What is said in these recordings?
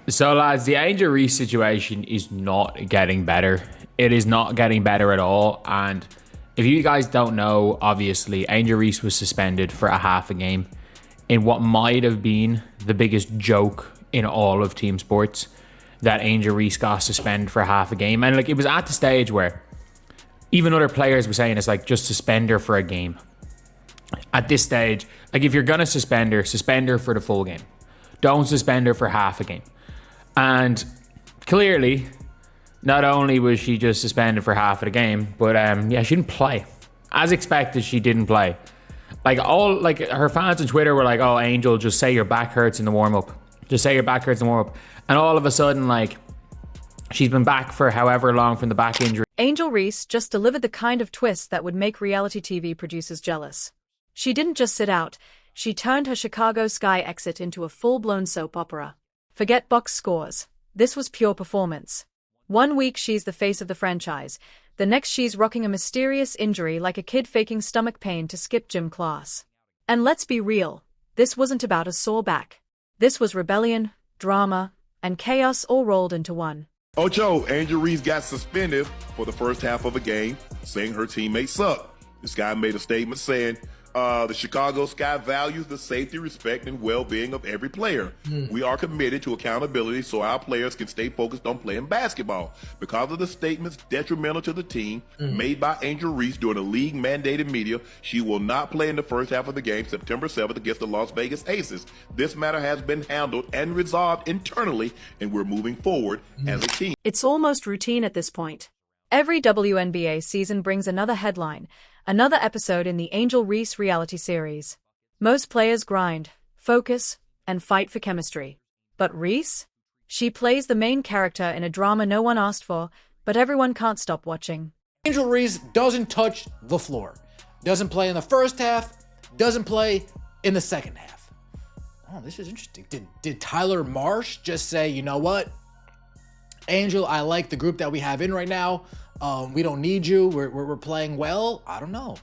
So, lads, the Angel Reese situation is not getting better. It is not getting better at all. And if you guys don't know, obviously, Angel Reese was suspended for a half a game in what might have been the biggest joke in all of team sports. That Angel Reese got suspended for half a game. And like, it was at the stage where even other players were saying it's like, just suspend her for a game. At this stage, like, if you're going to suspend her for the full game. Don't suspend her for half a game. And clearly, not only was she just suspended for half of the game, but yeah, she didn't play. As expected, she didn't play. Like, her fans on Twitter were like, "Oh, Angel, just say your back hurts in the warm-up. Just say your back hurts in the warm-up." And all of a sudden, like, she's been back for however long from the back injury. Angel Reese just delivered the kind of twist that would make reality TV producers jealous. She didn't just sit out, she turned her Chicago Sky exit into a full-blown soap opera. Forget box scores. This was pure performance. One week she's the face of the franchise, the next she's rocking a mysterious injury like a kid faking stomach pain to skip gym class. And let's be real, this wasn't about a sore back. This was rebellion, drama, and chaos all rolled into one. Ocho, Angel Reese got suspended for the first half of a game, saying her teammates suck. This guy made a statement saying, the Chicago Sky values the safety, respect, and well-being of every player. We are committed to accountability so our players can stay focused on playing basketball. Because of the statements detrimental to the team made by Angel Reese during a league-mandated media, she will not play in the first half of the game September 7th against the Las Vegas Aces. This matter has been handled and resolved internally, and we're moving forward as a team. It's almost routine at this point. Every WNBA season brings another headline, another episode in the Angel Reese reality series. Most players grind, focus, and fight for chemistry. But Reese? She plays the main character in a drama no one asked for, but everyone can't stop watching. Angel Reese doesn't touch the floor. Doesn't play in the first half, doesn't play in the second half. Oh, this is interesting. Did Tyler Marsh just say, you know what? Angel, I like the group that we have in right now. We don't need you. We're playing well. I don't know.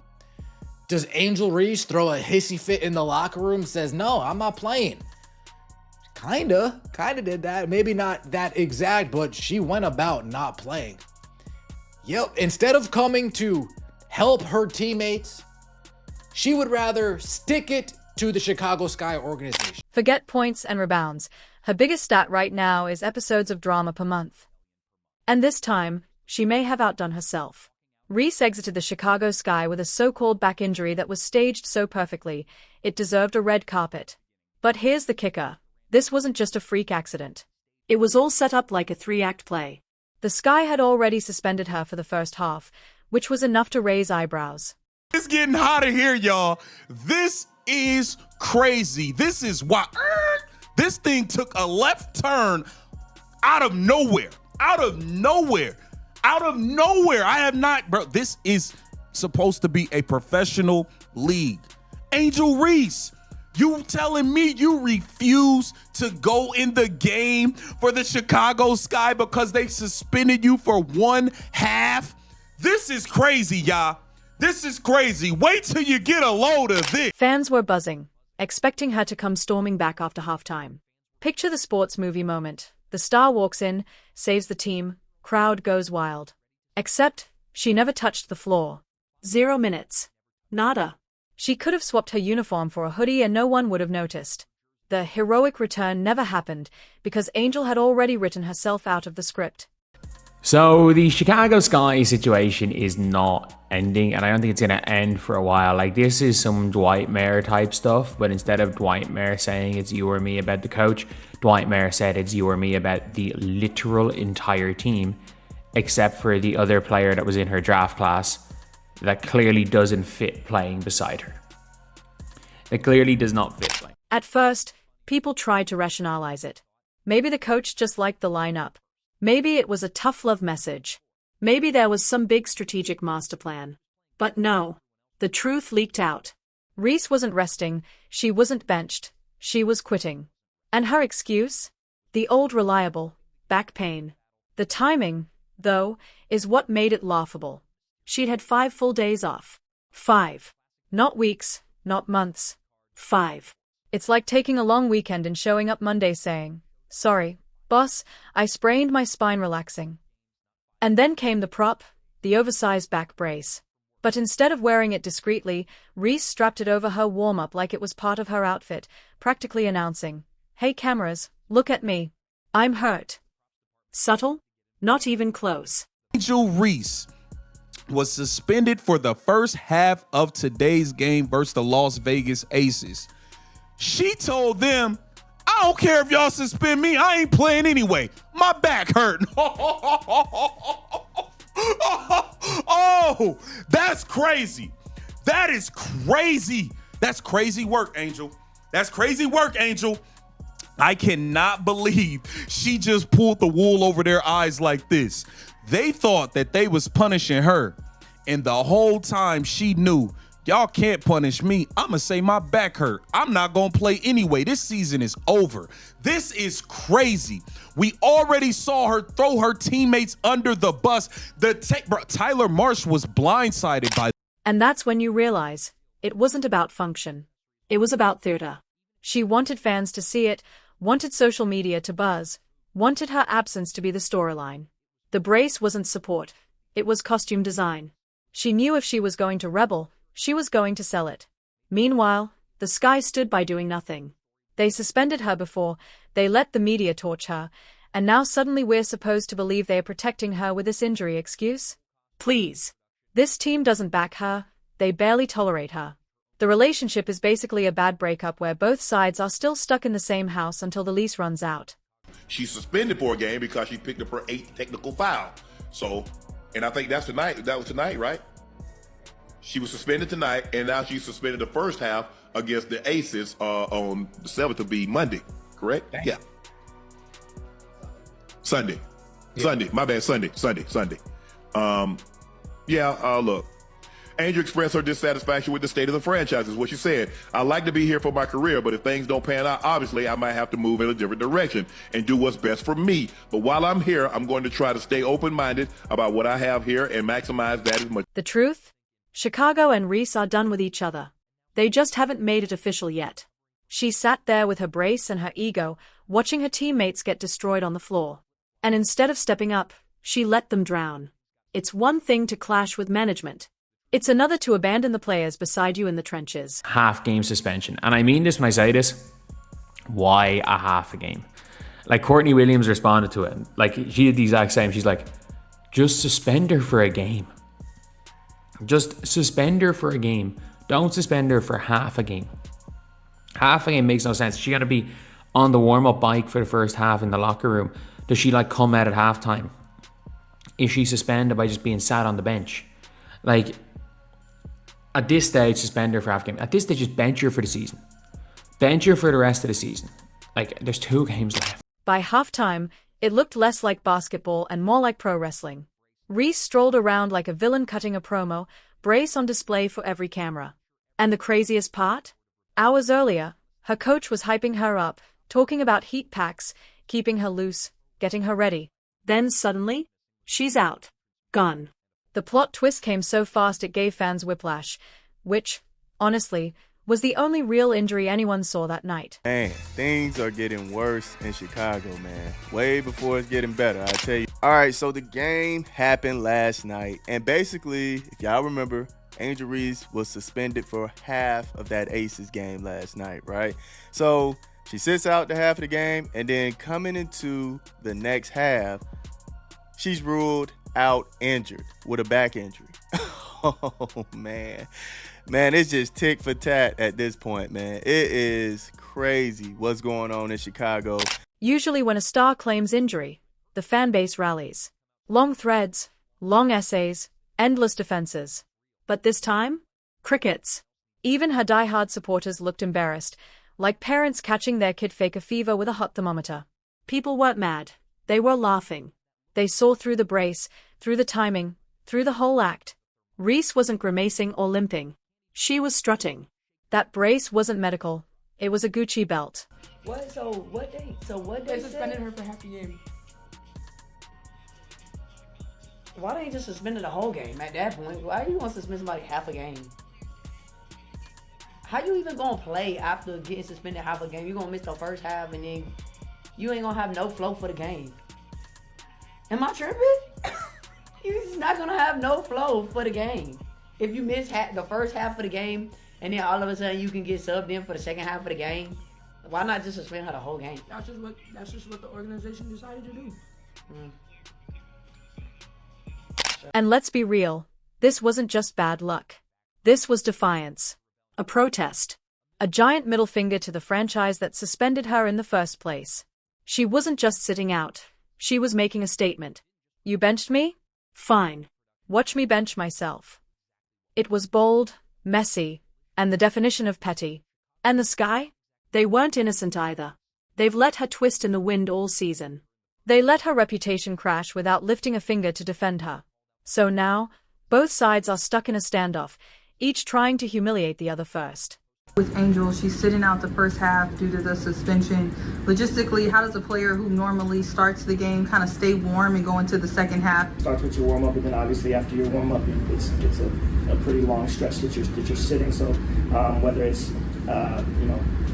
Does Angel Reese throw a hissy fit in the locker room? Says, no, I'm not playing. Kinda did that. Maybe not that exact, but she went about not playing. Yep, instead of coming to help her teammates, she would rather stick it to the Chicago Sky organization. Forget points and rebounds. Her biggest stat right now is episodes of drama per month. And this time, she may have outdone herself. Reese exited the Chicago Sky with a so-called back injury that was staged so perfectly, it deserved a red carpet. But here's the kicker. This wasn't just a freak accident. It was all set up like a three-act play. The Sky had already suspended her for the first half, which was enough to raise eyebrows. It's getting hotter here, y'all. This is crazy. This is why this thing took a left turn out of nowhere. Out of nowhere. I have not, bro. This is supposed to be a professional league. Angel Reese, you telling me you refuse to go in the game for the Chicago Sky because they suspended you for one half? This is crazy, y'all. This is crazy. Wait till you get a load of this. Fans were buzzing, expecting her to come storming back after halftime. Picture the sports movie moment. The star walks in, saves the team, crowd goes wild. Except, she never touched the floor. 0 minutes. Nada. She could have swapped her uniform for a hoodie and no one would have noticed. The heroic return never happened because Angel had already written herself out of the script. So the Chicago Sky situation is not ending, and I don't think it's going to end for a while. Like, this is some Dwight Mayer type stuff, but instead of Dwight Mayer saying it's you or me about the coach, Dwight Mayer said it's you or me about the literal entire team, except for the other player that was in her draft class that clearly doesn't fit playing beside her. It clearly does not fit playing. At first, people tried to rationalize it. Maybe the coach just liked the lineup. Maybe it was a tough love message. Maybe there was some big strategic master plan. But no. The truth leaked out. Reese wasn't resting, she wasn't benched, she was quitting. And her excuse? The old reliable, back pain. The timing, though, is what made it laughable. She'd had 5 full days off. 5. Not weeks, not months. 5. It's like taking a long weekend and showing up Monday saying, sorry, Boss, I sprained my spine relaxing. And then came the prop, the oversized back brace. But instead of wearing it discreetly, Reese strapped it over her warm-up like it was part of her outfit, practically announcing, "Hey cameras, look at me. I'm hurt." Subtle? Not even close. Angel Reese was suspended for the first half of today's game versus the Las Vegas Aces. She told them, "I don't care if y'all suspend me. I ain't playing anyway. My back hurt." Oh, that's crazy. That is crazy. That's crazy work, Angel. That's crazy work, Angel. I cannot believe she just pulled the wool over their eyes like this. They thought that they was punishing her, and the whole time she knew, y'all can't punish me. I'ma say my back hurt. I'm not gonna play anyway. This season is over. This is crazy. We already saw her throw her teammates under the bus. Tyler Marsh was blindsided by. And that's when you realize, it wasn't about function. It was about theater. She wanted fans to see it, wanted social media to buzz, wanted her absence to be the storyline. The brace wasn't support. It was costume design. She knew if she was going to rebel, she was going to sell it. Meanwhile, the sky stood by doing nothing. They suspended her before, they let the media torch her, and now suddenly we're supposed to believe they are protecting her with this injury excuse? Please. This team doesn't back her, they barely tolerate her. The relationship is basically a bad breakup where both sides are still stuck in the same house until the lease runs out. She's suspended for a game because she picked up her 8th technical foul. So, and I think that's tonight. That was tonight, right? She was suspended tonight, and now she's suspended the first half against the Aces on the 7th to be Monday, correct? Dang. Yeah. Sunday. Yeah. Sunday. My bad. Sunday. Look. Angel expressed her dissatisfaction with the state of the franchise, is what she said. "I like to be here for my career, but if things don't pan out, obviously I might have to move in a different direction and do what's best for me. But while I'm here, I'm going to try to stay open-minded about what I have here and maximize that as much." The truth? Chicago and Reese are done with each other. They just haven't made it official yet. She sat there with her brace and her ego, watching her teammates get destroyed on the floor. And instead of stepping up, she let them drown. It's one thing to clash with management. It's another to abandon the players beside you in the trenches. Half game suspension. And I mean this when I say this. Why a half a game? Like Courtney Williams responded to it. Like she did the exact same. She's like, just suspend her for a game. Just suspend her for a game. Don't suspend her for half a game. Half a game makes no sense. She's going to be on the warm-up bike for the first half in the locker room. Does she like come out at halftime? Is she suspended by just being sat on the bench? Like, at this stage, suspend her for half game. At this stage, just bench her for the season. Bench her for the rest of the season. Like, there's 2 games left. By halftime, it looked less like basketball and more like pro wrestling. Reese strolled around like a villain cutting a promo, brace on display for every camera. And the craziest part? Hours earlier, her coach was hyping her up, talking about heat packs, keeping her loose, getting her ready. Then suddenly, she's out. Gone. The plot twist came so fast it gave fans whiplash, which, honestly, was the only real injury anyone saw that night. Man, things are getting worse in Chicago, man. Way before it's getting better, I tell you. All right, so the game happened last night, and basically, if y'all remember, Angel Reese was suspended for half of that Aces game last night, right? So she sits out the half of the game, and then coming into the next half, she's ruled out injured with a back injury. Oh, man. Man, it's just tick for tat at this point, man. It is crazy what's going on in Chicago. Usually when a star claims injury, the fan base rallies. Long threads, long essays, endless defenses. But this time? Crickets. Even her diehard supporters looked embarrassed, like parents catching their kid fake a fever with a hot thermometer. People weren't mad. They were laughing. They saw through the brace, through the timing, through the whole act. Reese wasn't grimacing or limping. She was strutting. That brace wasn't medical. It was a Gucci belt. What? So what they suspended her for half a game. Why they just suspended the whole game at that point? Why do you want to suspend somebody half a game? How you even gonna play after getting suspended half a game? You gonna miss the first half and then you ain't gonna have no flow for the game. Am I tripping? You're just not gonna have no flow for the game. If you miss the first half of the game, and then all of a sudden you can get subbed in for the second half of the game, why not just suspend her the whole game? That's just what the organization decided to do. And let's be real, this wasn't just bad luck. This was defiance. A protest. A giant middle finger to the franchise that suspended her in the first place. She wasn't just sitting out. She was making a statement. You benched me? Fine. Watch me bench myself. It was bold, messy, and the definition of petty. And the Sky? They weren't innocent either. They've let her twist in the wind all season. They let her reputation crash without lifting a finger to defend her. So now, both sides are stuck in a standoff, each trying to humiliate the other first. With Angel, she's sitting out the first half due to the suspension. Logistically, how does a player who normally starts the game kind of stay warm and go into the second half? Starts with your warm up, and then obviously after your warm up, it's a pretty long stretch that you're sitting. So whether it's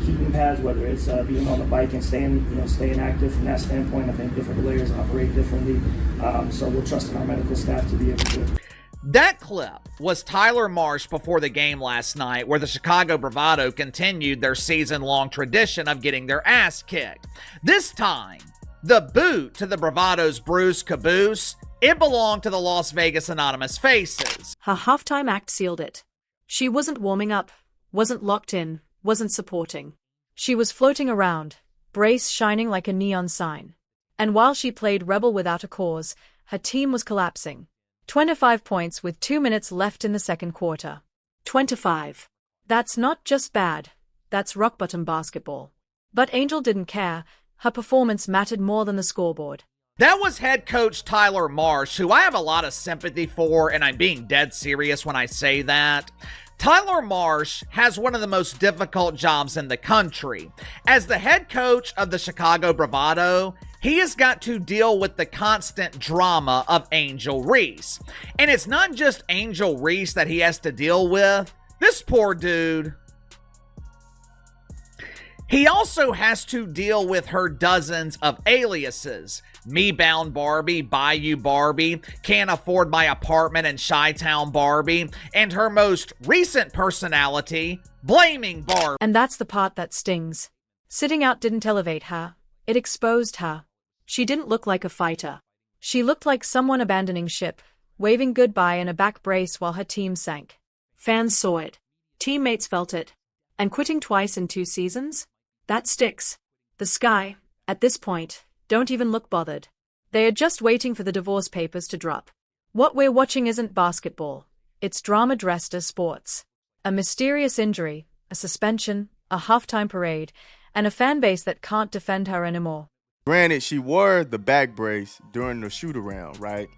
heating pads, whether it's being on the bike and staying active from that standpoint, I think different players operate differently. So we're trusting our medical staff to be able to. That clip was Tyler Marsh before the game last night, where the Chicago Bravado continued their season-long tradition of getting their ass kicked. This time, the boot to the Bravado's bruised caboose, it belonged to the Las Vegas Anonymous Faces. Her halftime act sealed it. She wasn't warming up, wasn't locked in, wasn't supporting. She was floating around, brace shining like a neon sign. And while she played rebel without a cause, her team was collapsing. 25 points with 2 minutes left in the second quarter. 25. That's not just bad, that's rock-bottom basketball. But Angel didn't care. Her performance mattered more than the scoreboard. That was head coach Tyler Marsh, who I have a lot of sympathy for, and I'm being dead serious when I say that. Tyler Marsh has one of the most difficult jobs in the country. As the head coach of the Chicago Bravado, he has got to deal with the constant drama of Angel Reese. And it's not just Angel Reese that he has to deal with. This poor dude, he also has to deal with her dozens of aliases. Me Bound Barbie, Bayou Barbie, Can't Afford My Apartment in Chi-Town Barbie, and her most recent personality, Blaming Barbie. And that's the part that stings. Sitting out didn't elevate her, it exposed her. She didn't look like a fighter. She looked like someone abandoning ship, waving goodbye in a back brace while her team sank. Fans saw it. Teammates felt it. And quitting twice in 2 seasons? That sticks. The Sky, at this point, don't even look bothered. They are just waiting for the divorce papers to drop. What we're watching isn't basketball. It's drama dressed as sports. A mysterious injury, a suspension, a halftime parade, and a fan base that can't defend her anymore. Granted, she wore the back brace during the shoot-around, right?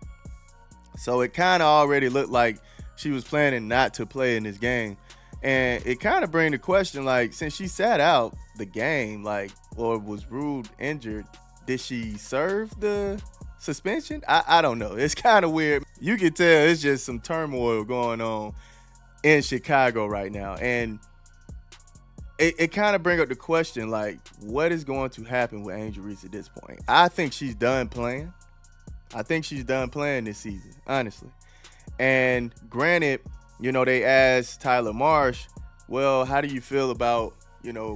So it kind of already looked like she was planning not to play in this game. And it kind of brings the question, like, since she sat out the game, like, or was ruled injured, did she serve the suspension? I don't know. It's kind of weird. You can tell it's just some turmoil going on in Chicago right now. And it kind of brings up the question, like, what is going to happen with Angel Reese at this point? I think she's done playing. I think she's done playing this season, honestly. And granted, they asked Tyler Marsh, well, how do you feel about,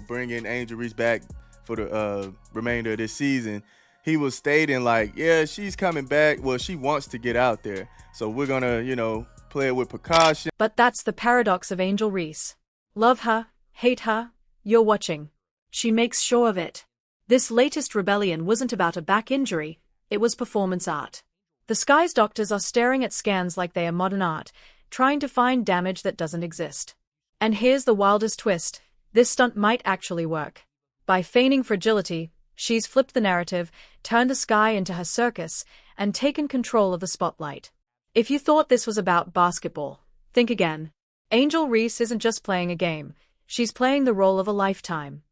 bringing Angel Reese back for the remainder of this season? He was stating like, yeah, she's coming back. Well, she wants to get out there. So we're going to, play it with precaution. But that's the paradox of Angel Reese. Love her, hate her, you're watching. She makes sure of it. This latest rebellion wasn't about a back injury, it was performance art. The Sky's doctors are staring at scans like they are modern art, trying to find damage that doesn't exist. And here's the wildest twist. This stunt might actually work. By feigning fragility, she's flipped the narrative, turned the Sky into her circus, and taken control of the spotlight. If you thought this was about basketball, think again. Angel Reese isn't just playing a game, she's playing the role of a lifetime.